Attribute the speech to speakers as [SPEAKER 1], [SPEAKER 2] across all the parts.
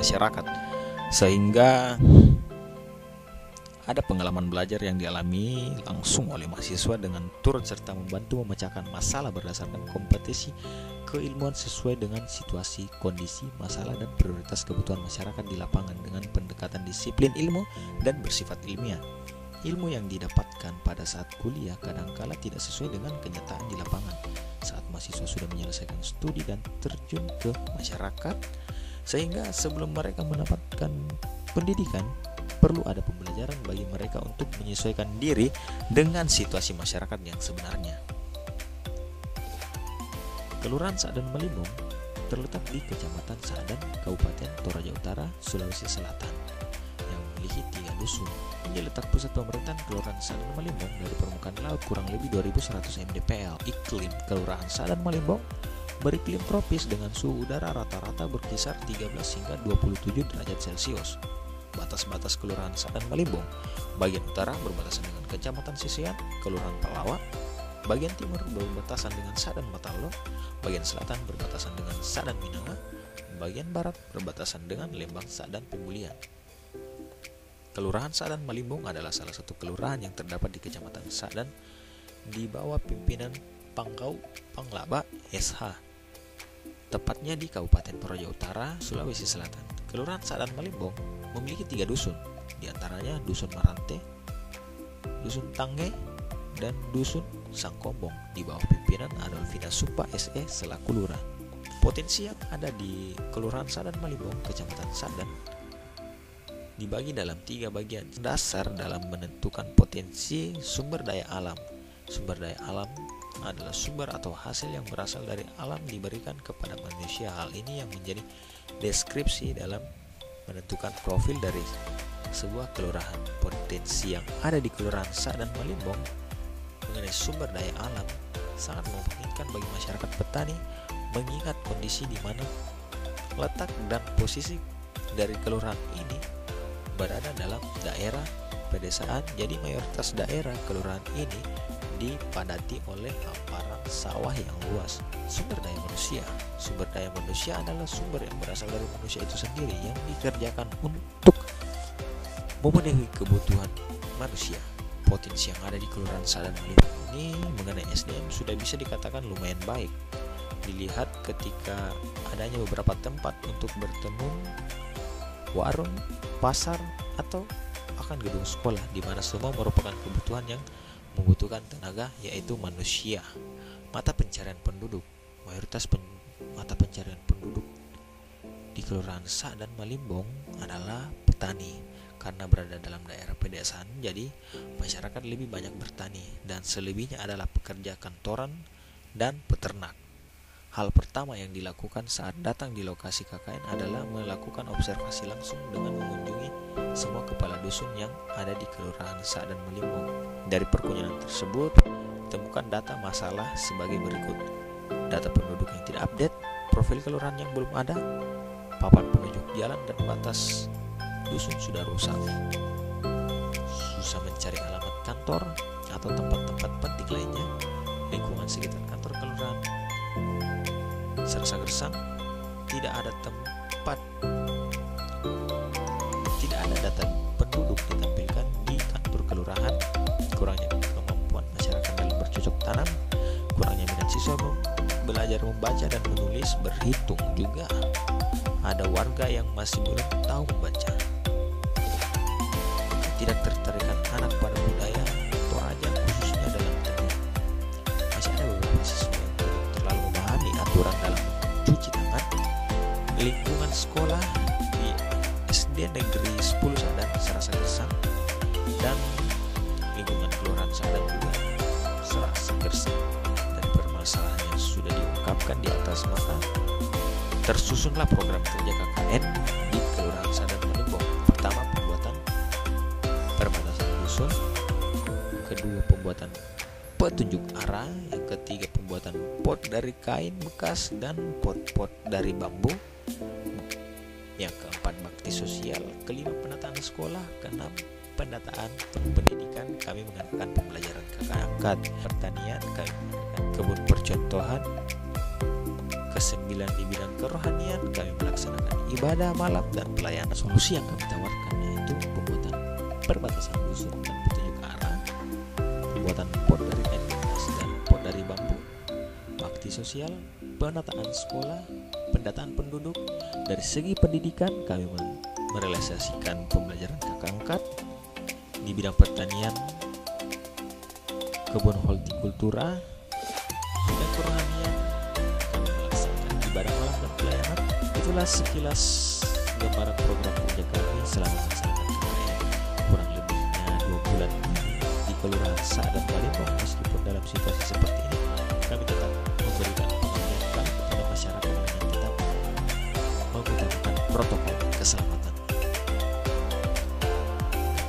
[SPEAKER 1] masyarakat, sehingga ada pengalaman belajar yang dialami langsung oleh mahasiswa dengan turut serta membantu memecahkan masalah berdasarkan kompetensi keilmuan sesuai dengan situasi, kondisi, masalah, dan prioritas kebutuhan masyarakat di lapangan dengan pendekatan disiplin ilmu dan bersifat ilmiah. Ilmu yang didapatkan pada saat kuliah kadangkala tidak sesuai dengan kenyataan di lapangan saat mahasiswa sudah menyelesaikan studi dan terjun ke masyarakat, sehingga sebelum mereka mendapatkan pendidikan perlu ada pembelajaran bagi mereka untuk menyesuaikan diri dengan situasi masyarakat yang sebenarnya. Kelurahan Sa'dan Malimbong terletak di Kecamatan Sa'dan, Kabupaten Toraja Utara, Sulawesi Selatan, yang memiliki 3 dusun. Ini letak pusat pemerintahan Kelurahan Sa'dan Malimbong dari permukaan laut kurang lebih 2100 mdpl. Iklim Kelurahan Sa'dan Malimbong beriklim tropis dengan suhu udara rata-rata berkisar 13 hingga 27 derajat Celcius. Batas-batas Kelurahan Sa'dan Malimbong: bagian utara berbatasan dengan Kecamatan Sisean, Kelurahan Palawa; bagian timur berbatasan dengan Sa'dan Matalo; bagian selatan berbatasan dengan Sa'dan Minanga; bagian barat berbatasan dengan Lembang Sa'dan Pembulian. Kelurahan Sa'dan Malimbong adalah salah satu kelurahan yang terdapat di Kecamatan Sa'dan di bawah pimpinan Pangkau Panglaba SH, tepatnya di Kabupaten Toraja Utara, Sulawesi Selatan. Kelurahan Sa'dan Malimbong memiliki 3 dusun, diantaranya Dusun Marante, Dusun Tangge, dan Dusun Sangkombong di bawah pimpinan Adolfina Supa SE selaku lurah. Potensi yang ada di Kelurahan Sa'dan Malimbong, Kecamatan Sa'dan, dibagi dalam 3 bagian dasar dalam menentukan potensi sumber daya alam. Sumber daya alam adalah sumber atau hasil yang berasal dari alam diberikan kepada manusia. Hal ini yang menjadi deskripsi dalam menentukan profil dari sebuah kelurahan. Potensi yang ada di Kelurahan Sa'dan Malimbong mengenai sumber daya alam sangat memungkinkan bagi masyarakat petani, mengingat kondisi di mana letak dan posisi dari kelurahan ini berada dalam daerah pedesaan. Jadi mayoritas daerah kelurahan ini dipadati oleh hamparan sawah yang luas. Sumber daya manusia adalah sumber yang berasal dari manusia itu sendiri yang dikerjakan untuk memenuhi kebutuhan manusia. Potensi yang ada di Kelurahan Sa'dan Malimbong ini mengenai SDM sudah bisa dikatakan lumayan baik. Dilihat ketika adanya beberapa tempat untuk bertemu, warung, pasar, atau bahkan gedung sekolah, di mana semua merupakan kebutuhan yang membutuhkan tenaga, yaitu manusia. Mata pencarian penduduk: mayoritas mata pencarian penduduk di Kelurahan Sa'dan Malimbong adalah petani. Karena berada dalam daerah pedesaan, jadi masyarakat lebih banyak bertani, dan selebihnya adalah pekerja kantoran dan peternak. Hal pertama yang dilakukan saat datang di lokasi KKN adalah melakukan observasi langsung dengan mengunjungi semua kepala dusun yang ada di Kelurahan Sa'dan Malimbong. Dari perkunjungan tersebut, ditemukan data masalah sebagai berikut: data penduduk yang tidak update, profil kelurahan yang belum ada, papan penunjuk jalan dan batas dusun sudah rusak, susah mencari alamat kantor atau tempat-tempat penting lainnya, lingkungan sekitar kantor kelurahan serasa gersang, tidak ada data penduduk ditampilkan di kantor kelurahan, kurangnya kemampuan masyarakat dalam bercocok tanam, kurangnya minat siswa belajar membaca dan menulis, berhitung juga. Ada warga yang masih belum tahu membaca. Tidak tertarikan anak pada budaya Toraja, khususnya dalam tenun. Masih ada beberapa siswa yang belum terlalu memahami aturan dalam cuci tangan. Lingkungan sekolah di SD Negeri 10 Sa'dan serasa gersang, dan lingkungan Kelurahan Sa'dan juga serasa gersang. Dan permasalahan yang sudah diungkapkan di atas, maka tersusunlah program kerja KKN di Kelurahan Sa'dan Malimbong. Pertama, pembuatan perbatasan dusun; kedua, pembuatan petunjuk arah; yang ketiga, pembuatan pot dari kain bekas dan pot-pot dari bambu; yang keempat, bakti sosial; kelima, penataan sekolah; keenam, pendataan pendidikan. Kami mengadakan pembelajaran kakak angkat; pertanian kami mengadakan kebun percontohan;
[SPEAKER 2] ke-9 di bidang kerohanian, kami melaksanakan ibadah malam dan pelayanan.
[SPEAKER 1] Solusi yang kami tawarkan yaitu pembuatan perbatasan dusun dan petunjuk arah, pembuatan pot dari entitas dan pot dari bambu, bakti sosial, penataan sekolah, pendataan penduduk. Dari segi pendidikan, kami merealisasikan pembelajaran kakak angkat di bidang pertanian, kebun hortikultura, dan kerohanian. Kami melaksanakan ibadah malam dan pelayanan. Itulah sekilas gambaran program kerja kami selama melaksanakan KKN kurang lebihnya 2 bulan di Kelurahan Saadan Malimpong. Meskipun dalam situasi seperti ini, kami tetap memberikan pengabdian kami kepada masyarakat dengan tetap mengutamakan protokol keselamatan.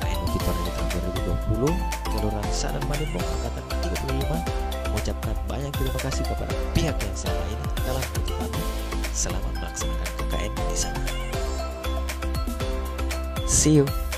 [SPEAKER 1] KKN Bukit Toraja tahun 2020 Kelurahan Saadan Malimpong angkatan 35 mengucapkan banyak terima kasih kepada pihak yang selama ini telah membantu kami selama melaksanakan KKN di sana. See you.